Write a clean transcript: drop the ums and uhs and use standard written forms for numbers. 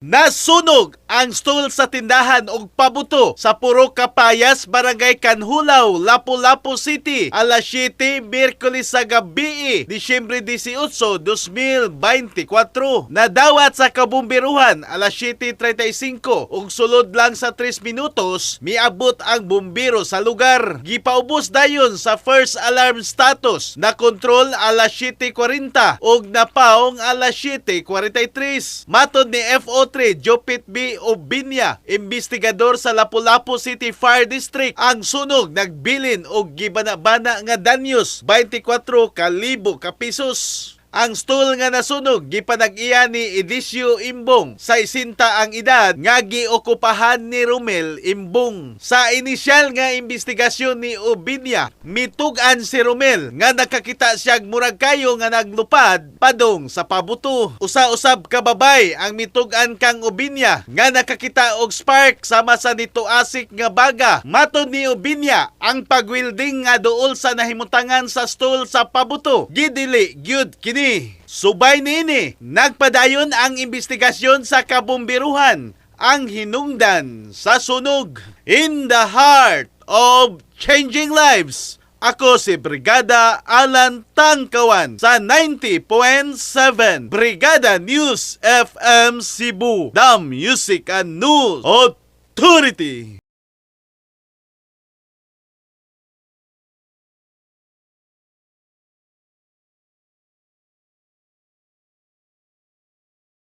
Nasunog ang stool sa tindahan og pabuto sa Puro Kapayas, Barangay Canhulaw, Lapu-Lapu City, alas 7 Miyerkules sa gabi, Disyembre 18, 2024. Nadawat sa kabumbiruhan alas 7:35 ug sulod lang sa 3 minutos miabot ang bumbiro sa lugar. Gipaubos dayon sa first alarm status, na kontrol alas 7:40 ug napaong alas 7:43. Matod ni FO3 Jopit B. Obinya, investigador sa Lapu-Lapu City Fire District, ang sunog nagbilin og gibana-bana nga danyos 24,000 ka pesos. Ang stool nga nasunog gipanag-iya ni Edisio Imbong, 60 ang edad, nga giokupahan ni Romel Imbong. Sa inisyal nga investigasyon ni Obinya, mitugan si Romel nga nakakita siya murag kayo nga naglupad padong sa pabuto. Usa-usab kababay ang mitugan kang Obinya nga nakakita og spark sama sa nituasik nga baga. Matod ni Obinya, ang pagwilding nga duol sa nahimutangan sa stool sa pabuto gidili gyud kini. Subay niini, nagpadayon ang investigasyon sa kabumbiruhan, ang hinungdan sa sunog. In the heart of changing lives, ako si Brigada Alan Tangkawan sa 90.7 Brigada News FM Cebu, the Music and News Authority.